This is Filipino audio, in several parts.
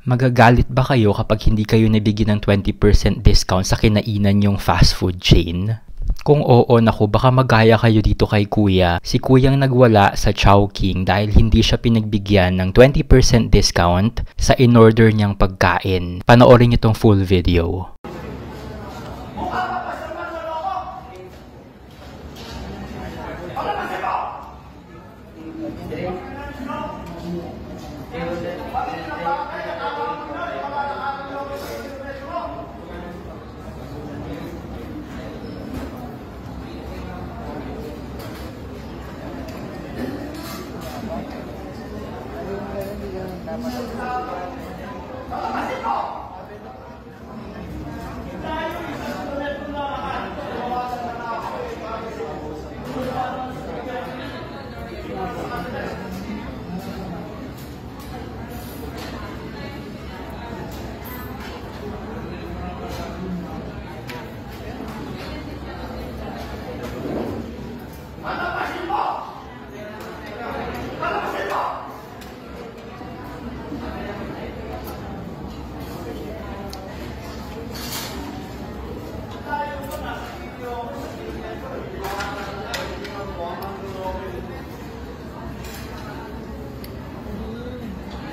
Magagalit ba kayo kapag hindi kayo nabigyan ng 20% discount sa kinainan yung fast food chain? Kung oo, naku, baka magaya kayo dito kay Kuya. Si Kuyang nagwala sa Chowking dahil hindi siya pinagbigyan ng 20% discount sa in-order niyang pagkain. Panoorin niyo tong full video.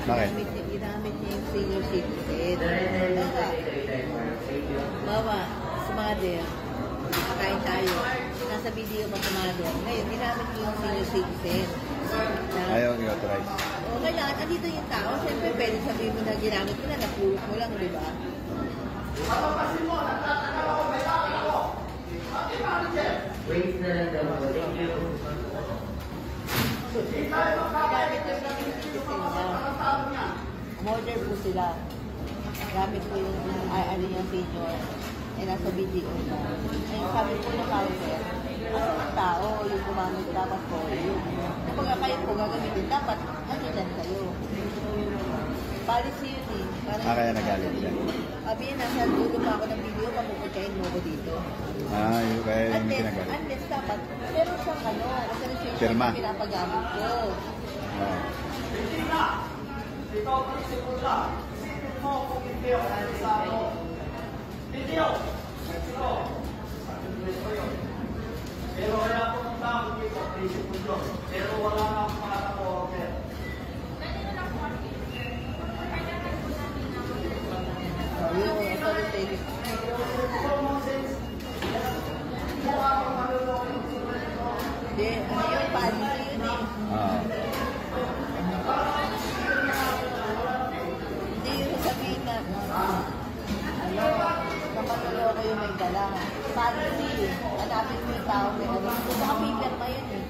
Bakit? Ginamit niya yung senior citizen. Bawa, sa mother, kakain tayo. Nasa video pa sa mother. Ngayon, ginamit niya yung senior citizen. Ayaw i-authorize. O, kailangan, andito yung tao. Siyempre, pwede sabihin mo na ginamit mo na, napulot mo lang, di ba? Wait na lang daw. Thank you. Ginamit yung senior citizen na. Modern po sila. Gamit ko yung, ano yung senior. Eh, nasa video na. Ayun, sabi ko na counter. Kasi ang tao, yung gumamit dapat po, yung kapag kayo po gagamitin, dapat andyan kayo. Policy yun eh. Kaya nagalit siya. Sabi yun, nasa dulo pa ako ng video, papupuntahin mo ko dito. Yung kaya yung kinagalit. Unless dapat, pero siyang ano, authorization Pirma. na pinapagamit ko. Pero wala akong tawag dito, pero wala na akong makaka-order. Yung authoritative. Hindi, ano yung policy yun eh. Hindi yung sabihin na, ano, kapatuloko yung may dala. Policy, hanapin mo yung tao may ano. Kung nakapigyan pa yun eh.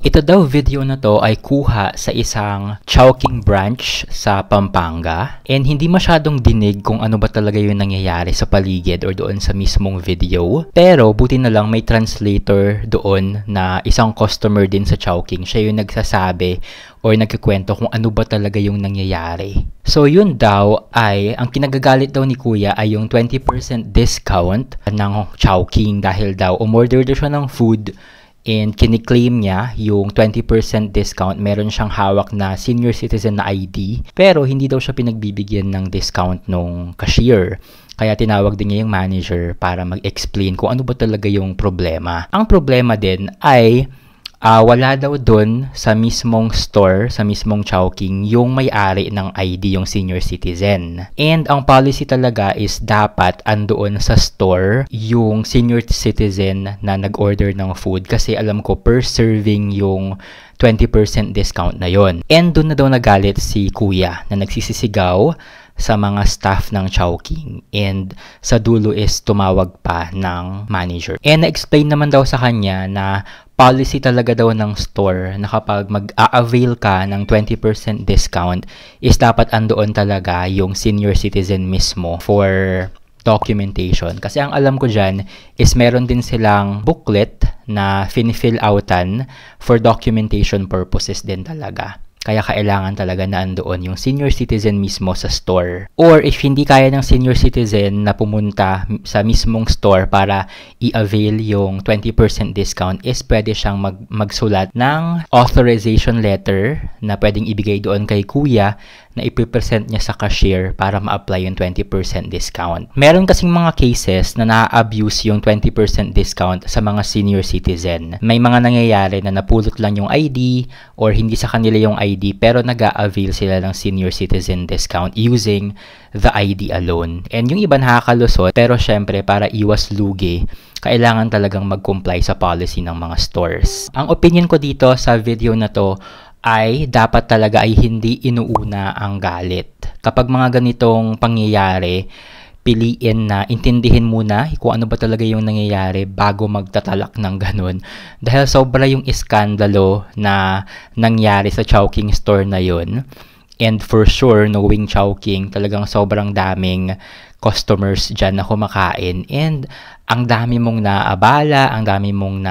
Ito daw video na to ay kuha sa isang Chowking branch sa Pampanga and hindi masyadong dinig kung ano ba talaga yung nangyayari sa paligid or doon sa mismong video. Pero buti na lang may translator doon na isang customer din sa Chowking. Siya yung nagsasabi or nagkikwento kung ano ba talaga yung nangyayari. So yun daw ay, ang kinagagalit daw ni Kuya ay yung 20% discount ng Chowking dahil daw umorder daw siya ng food And kiniklaim niya yung 20% discount, meron siyang hawak na senior citizen na ID, pero hindi daw siya pinagbibigyan ng discount nung cashier. Kaya tinawag din niya yung manager para mag-explain kung ano ba talaga yung problema. Ang problema din ay wala daw doon sa mismong store, sa mismong Chowking, yung may-ari ng ID, yung senior citizen. And ang policy talaga is dapat andoon sa store yung senior citizen na nag-order ng food, kasi alam ko per serving yung 20% discount na yon. And doon na daw nagalit si kuya na nagsisisigaw sa mga staff ng Chowking, and sa dulo is tumawag pa ng manager. And na-explain naman daw sa kanya na policy talaga daw ng store na kapag mag-a-avail ka ng 20% discount is dapat andoon talaga yung senior citizen mismo for documentation. Kasi ang alam ko dyan is meron din silang booklet na fin-fill outan for documentation purposes din talaga. Kaya kailangan talaga na andoon yung senior citizen mismo sa store. Or if hindi kaya ng senior citizen na pumunta sa mismong store para i-avail yung 20% discount, is pwede siyang magsulat ng authorization letter na pwedeng ibigay doon kay kuya na ipipresent niya sa cashier para ma-apply yung 20% discount. Meron kasing mga cases na na-abuse yung 20% discount sa mga senior citizen. May mga nangyayari na napulot lang yung ID or hindi sa kanila yung ID pero nag-a-avail sila ng senior citizen discount using the ID alone. And yung iba nakakalusot, pero syempre para iwas lugi, kailangan talagang mag-comply sa policy ng mga stores. Ang opinion ko dito sa video na to ay dapat talaga ay hindi inuuna ang galit. Kapag mga ganitong pangyayari, piliin na intindihin muna kung ano ba talaga yung nangyayari bago magtatalak ng ganun. Dahil sobra yung iskandalo na nangyari sa Chowking store na yun. And for sure, knowing Chowking, talagang sobrang daming customers dyan na kumakain. And ang dami mong naabala, ang dami mong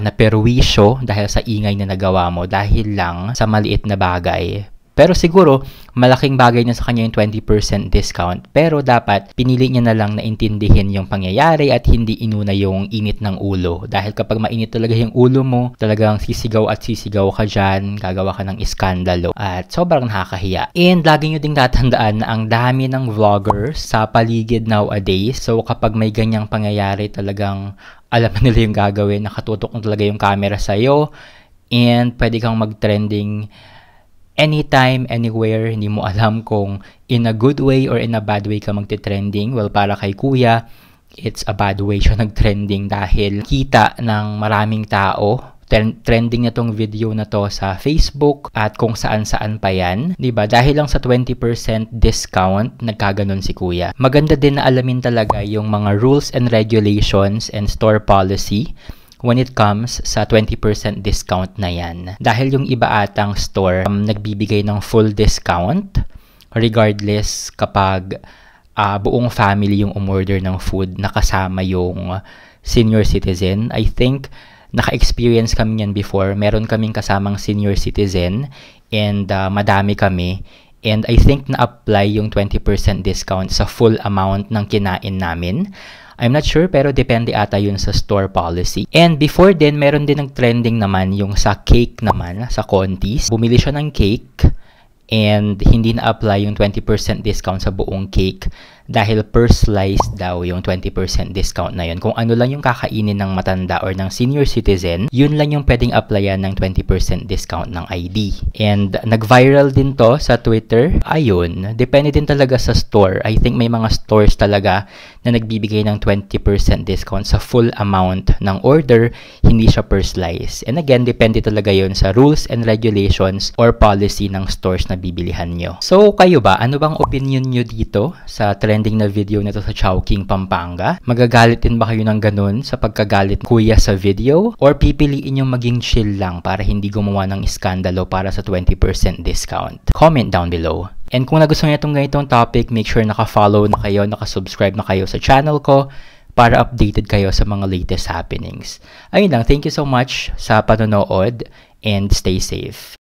naperwisyo dahil sa ingay na nagawa mo dahil lang sa maliit na bagay. Pero siguro, malaking bagay na sa kanya yung 20% discount. Pero dapat, pinili niya na lang na intindihin yung pangyayari at hindi inuna yung init ng ulo. Dahil kapag mainit talaga yung ulo mo, talagang sisigaw at sisigaw ka dyan, gagawa ka ng iskandalo. At sobrang nakakahiya. And lagi nyo ding tatandaan na ang dami ng vloggers sa paligid nowadays. So kapag may ganyang pangyayari, talagang alam nila yung gagawin. Nakatutok na talaga yung camera sa'yo. And pwede kang mag-trending anytime, anywhere. Hindi mo alam kung in a good way or in a bad way ka magte-trending. Well, para kay kuya, it's a bad way siya nag-trending dahil kita ng maraming tao. Trending na tong video na to sa Facebook at kung saan-saan pa yan. Diba? Dahil lang sa 20% discount, nagkaganon si kuya. Maganda din na alamin talaga yung mga rules and regulations and store policy when it comes sa 20% discount na yan. Dahil yung iba atang store nagbibigay ng full discount regardless kapag buong family yung umorder ng food na kasama yung senior citizen. I think naka-experience kami yan before. Meron kaming kasamang senior citizen and madami kami. And I think na-apply yung 20% discount sa full amount ng kinain namin. I'm not sure pero depende ata yun sa store policy. And before din, meron din ng trending naman yung sa cake naman, sa Contis. Bumili siya ng cake and hindi na-apply yung 20% discount sa buong cake dahil per slice daw yung 20% discount na yun. Kung ano lang yung kakainin ng matanda or ng senior citizen, yun lang yung pwedeng applyan ng 20% discount ng ID. And nag-viral din to sa Twitter. Ayun, depende din talaga sa store. I think may mga stores talaga na nagbibigay ng 20% discount sa full amount ng order, hindi siya per slice. And again, depende talaga yun sa rules and regulations or policy ng stores na bibilihan nyo. So, kayo ba? Ano bang opinion nyo dito sa trending na video nito sa Chowking, Pampanga? Magagalit din ba kayo ng ganun sa pagkagalit kuya sa video? Or pipiliin yung maging chill lang para hindi gumawa ng iskandalo para sa 20% discount? Comment down below. And kung nagustuhan niyo itong ganitong topic, make sure naka-follow na kayo, naka-subscribe na kayo sa channel ko para updated kayo sa mga latest happenings. Ayun lang, thank you so much sa panonood and stay safe.